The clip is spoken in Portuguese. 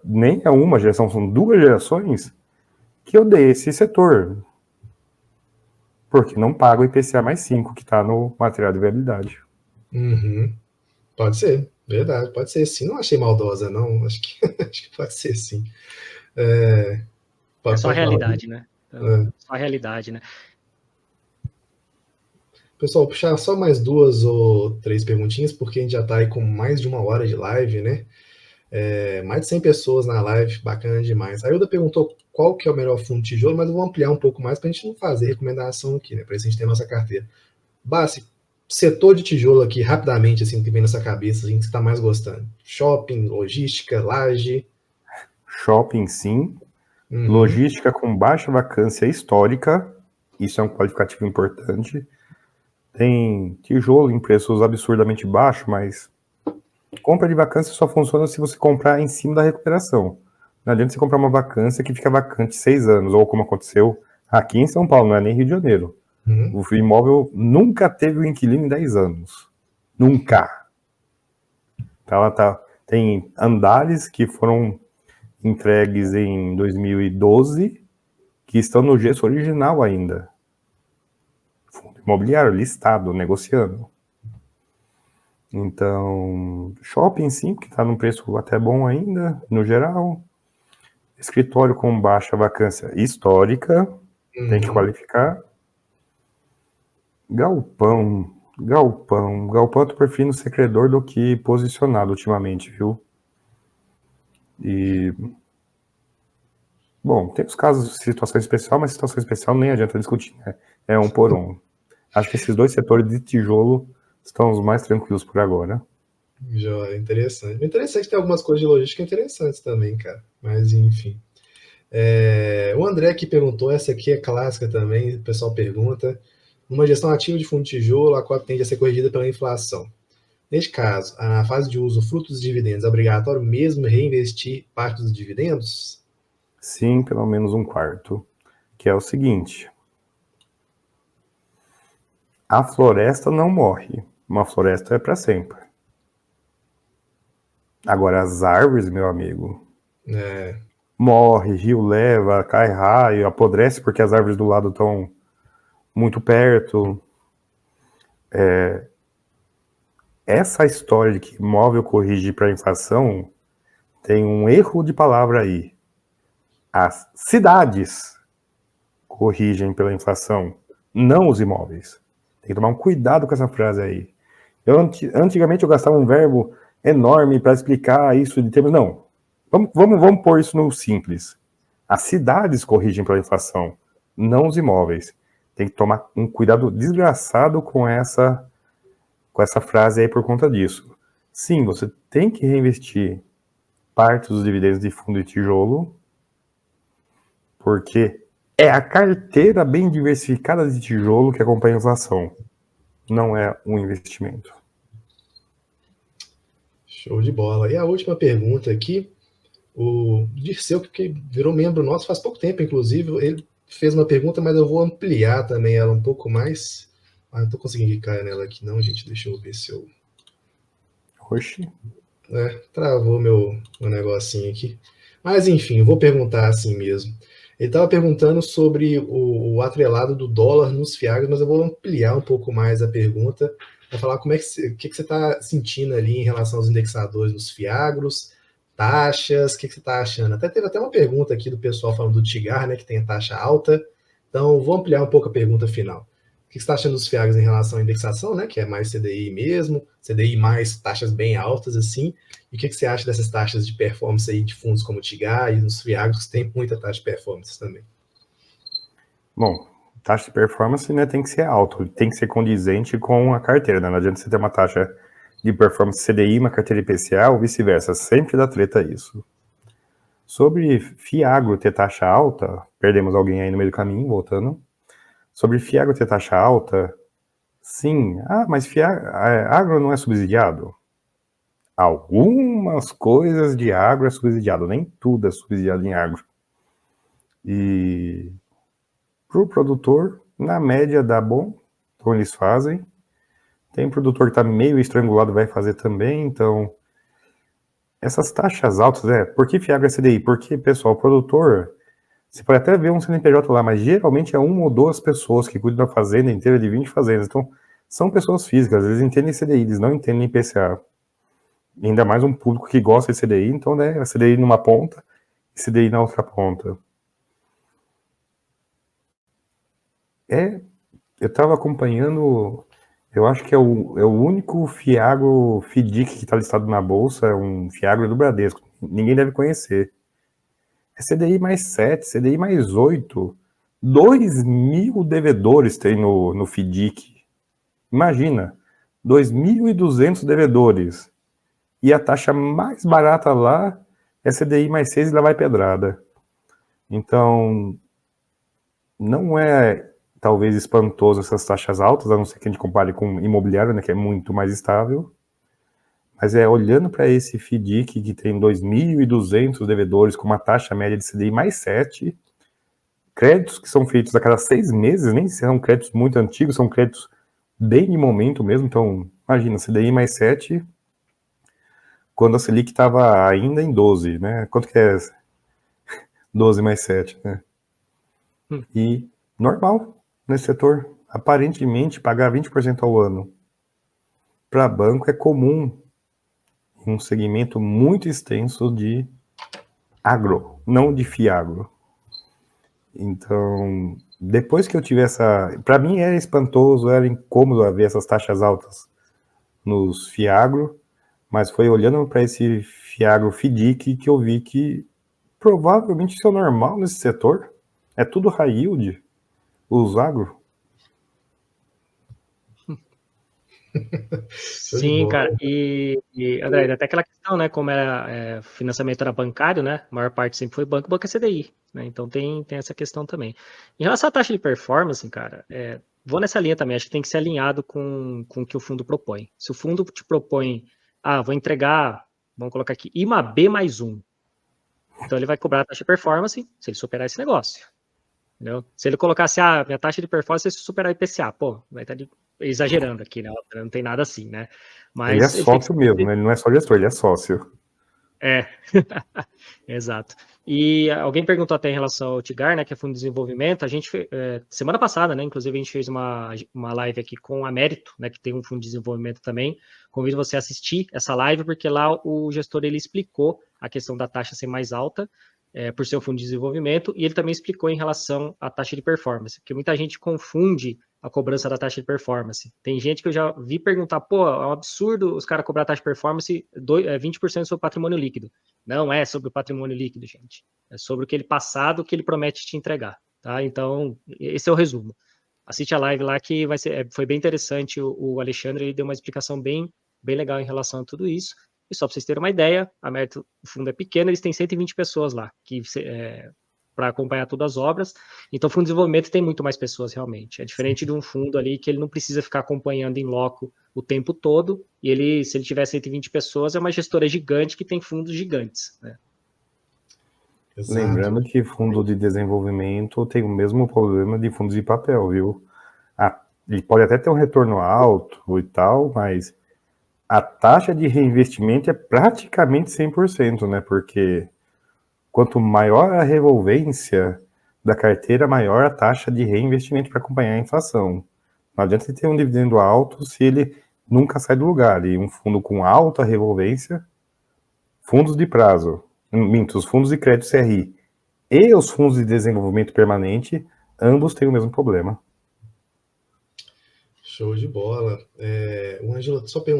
nem é uma geração, são 2 gerações que eu dei esse setor. Porque não paga o IPCA mais 5 que está no material de viabilidade. Uhum. Pode ser, verdade, pode ser sim. Não achei maldosa, não. Acho que, acho que pode ser sim. É só a Pode falar. realidade, né? Só a realidade, né? Pessoal, puxar só mais 2 ou 3 perguntinhas, porque a gente já está aí com mais de 1 hora de live, né? Mais de 100 pessoas na live, bacana demais. A Ilda perguntou qual que é o melhor fundo de tijolo, mas eu vou ampliar um pouco mais para a gente não fazer recomendação aqui, né? Para isso a gente ter a nossa carteira. Bassi, setor de tijolo aqui, rapidamente, assim, que vem na sua cabeça, assim, que você está mais gostando? Shopping, logística, laje? Shopping, sim. Logística com baixa vacância histórica, isso é um qualificativo importante. Tem tijolo em preços absurdamente baixos, mas compra de vacância só funciona se você comprar em cima da recuperação. Não adianta você comprar uma vacância que fica vacante 6 anos, ou como aconteceu aqui em São Paulo, não é nem Rio de Janeiro. O imóvel nunca teve um inquilino em 10 anos. Nunca. Tem andares que foram entregues em 2012 que estão no gesso original ainda. Fundo imobiliário listado, negociando. Então, shopping sim, que está num preço até bom ainda, no geral. Escritório com baixa vacância histórica, tem que qualificar. Galpão eu tô preferindo ser credor do que posicionado ultimamente, viu? E... Bom, tem os casos de situação especial, mas situação especial nem adianta discutir, né? É um por um. Acho que esses 2 setores de tijolo estão os mais tranquilos por agora. Joia, interessante. Interessante, tem algumas coisas de logística interessantes também, cara. Mas, enfim. O André que perguntou, essa aqui é clássica também, o pessoal pergunta. Uma gestão ativa de fundo de tijolo, a qual tende a ser corrigida pela inflação. Neste caso, na fase de uso, frutos dos dividendos, é obrigatório mesmo reinvestir parte dos dividendos? Sim, pelo menos 1/4. Que é o seguinte: a floresta não morre. Uma floresta é para sempre. Agora, as árvores, meu amigo, morre, rio leva, cai raio, apodrece porque as árvores do lado estão muito perto. Essa história de que imóvel corrige para a inflação tem um erro de palavra aí. As cidades corrigem pela inflação, não os imóveis. Tem que tomar um cuidado com essa frase aí. Antigamente eu gastava um verbo enorme para explicar isso de termos. Não. Vamos pôr isso no simples. As cidades corrigem pela inflação, não os imóveis. Tem que tomar um cuidado desgraçado com essa frase aí por conta disso. Sim, você tem que reinvestir parte dos dividendos de fundo de tijolo, porque é a carteira bem diversificada de tijolo que acompanha a inflação. Não é um investimento. Show de bola. E a última pergunta aqui, o Dirceu, que virou membro nosso faz pouco tempo, inclusive, ele fez uma pergunta, mas eu vou ampliar também ela um pouco mais. Não estou conseguindo clicar nela aqui não, gente. Deixa eu ver se eu... Oxi. Travou meu negocinho aqui. Mas, enfim, eu vou perguntar assim mesmo. Ele estava perguntando sobre o atrelado do dólar nos FIAGs, mas eu vou ampliar um pouco mais a pergunta para falar como é que você está sentindo ali em relação aos indexadores dos FIAGROS, taxas, o que você está achando? Teve até uma pergunta aqui do pessoal falando do TIGAR, né, que tem a taxa alta. Então, vou ampliar um pouco a pergunta final. O que você está achando dos FIAGs em relação à indexação, né, que é mais CDI mesmo, CDI mais taxas bem altas, assim, e o que você acha dessas taxas de performance aí de fundos como o TIGAR e nos FIAGs, que tem muita taxa de performance também? Bom, taxa de performance, né, tem que ser alta, tem que ser condizente com a carteira, né? Não adianta você ter uma taxa de performance CDI, uma carteira IPCA ou vice-versa, sempre dá treta isso. Sobre FIAGRO ter taxa alta, perdemos alguém aí no meio do caminho, voltando. Sobre FIAGRO ter taxa alta, sim. Mas agro não é subsidiado? Algumas coisas de agro é subsidiado, nem tudo é subsidiado em agro. E para o produtor, na média dá bom, então eles fazem. Tem produtor que está meio estrangulado, vai fazer também, então essas taxas altas, por que Fiagro é CDI? Porque, pessoal, o produtor, você pode até ver um CNPJ lá, mas geralmente é uma ou duas pessoas que cuidam da fazenda inteira de 20 fazendas. Então, são pessoas físicas, eles entendem CDI, eles não entendem IPCA. Ainda mais um público que gosta de CDI, então, né, CDI numa ponta e CDI na outra ponta. Eu estava acompanhando, eu acho que é o único Fiagro FIDIC que está listado na bolsa, é um Fiagro do Bradesco. Ninguém deve conhecer. É CDI mais 7, CDI mais 8. 2.000 devedores tem no FIDIC. Imagina, 2.200 devedores. E a taxa mais barata lá é CDI mais 6 e lá vai pedrada. Então, não é talvez espantoso essas taxas altas, a não ser que a gente compare com imobiliário, né, que é muito mais estável. Mas olhando para esse FIDIC que tem 2.200 devedores com uma taxa média de CDI mais 7, créditos que são feitos a cada 6 meses, nem são créditos muito antigos, são créditos bem de momento mesmo. Então, imagina, CDI mais 7, quando a Selic estava ainda em 12, né? Quanto que é 12 mais 7, né? E normal nesse setor. Aparentemente, pagar 20% ao ano para banco é comum em um segmento muito extenso de agro, não de fiagro. Então, depois que eu tive para mim era espantoso, era incômodo ver essas taxas altas nos fiagro, mas foi olhando para esse fiagro FIDIC que eu vi que provavelmente isso é normal nesse setor. É tudo high yield, os agro. Sim, cara. E André, até aquela questão, né? Como financiamento era bancário, né? A maior parte sempre foi banco é CDI, né? Então tem essa questão também. Em relação à taxa de performance, cara, vou nessa linha também. Acho que tem que ser alinhado com o que o fundo propõe. Se o fundo te propõe, vou entregar, vamos colocar aqui, IMAB mais 1. Então ele vai cobrar a taxa de performance se ele superar esse negócio. Entendeu? Se ele colocasse, minha taxa de performance é se superar o IPCA, pô, vai estar exagerando aqui, né? Não tem nada assim, né? Mas ele é sócio mesmo, né? Ele não é só gestor, ele é sócio. Exato. E alguém perguntou até em relação ao TIGAR, né, que é Fundo de Desenvolvimento. A gente, semana passada, né, inclusive a gente fez uma live aqui com a Mérito, né, que tem um Fundo de Desenvolvimento também. Convido você a assistir essa live, porque lá o gestor ele explicou a questão da taxa ser mais alta, por ser um fundo de desenvolvimento, e ele também explicou em relação à taxa de performance, porque muita gente confunde a cobrança da taxa de performance. Tem gente que eu já vi perguntar, pô, é um absurdo os caras cobrar a taxa de performance 20% sobre o patrimônio líquido. Não é sobre o patrimônio líquido, gente. É sobre aquele passado que ele promete te entregar, tá? Então, esse é o resumo. Assiste a live lá que foi bem interessante. O Alexandre ele deu uma explicação bem legal em relação a tudo isso. E só para vocês terem uma ideia, a Mérito, o fundo é pequeno, eles têm 120 pessoas lá para acompanhar todas as obras. Então, o fundo de desenvolvimento tem muito mais pessoas realmente. É diferente de um fundo ali que ele não precisa ficar acompanhando em loco o tempo todo. E se ele tiver 120 pessoas, é uma gestora gigante que tem fundos gigantes, né? Exato. Lembrando que fundo de desenvolvimento tem o mesmo problema de fundos de papel, viu? Ele pode até ter um retorno alto e tal, mas a taxa de reinvestimento é praticamente 100%, né? Porque quanto maior a revolvência da carteira, maior a taxa de reinvestimento para acompanhar a inflação. Não adianta ele ter um dividendo alto se ele nunca sai do lugar. E um fundo com alta revolvência, fundos de prazo, os fundos de crédito CRI e os fundos de desenvolvimento permanente, ambos têm o mesmo problema. Show de bola. O Ângelo só perguntou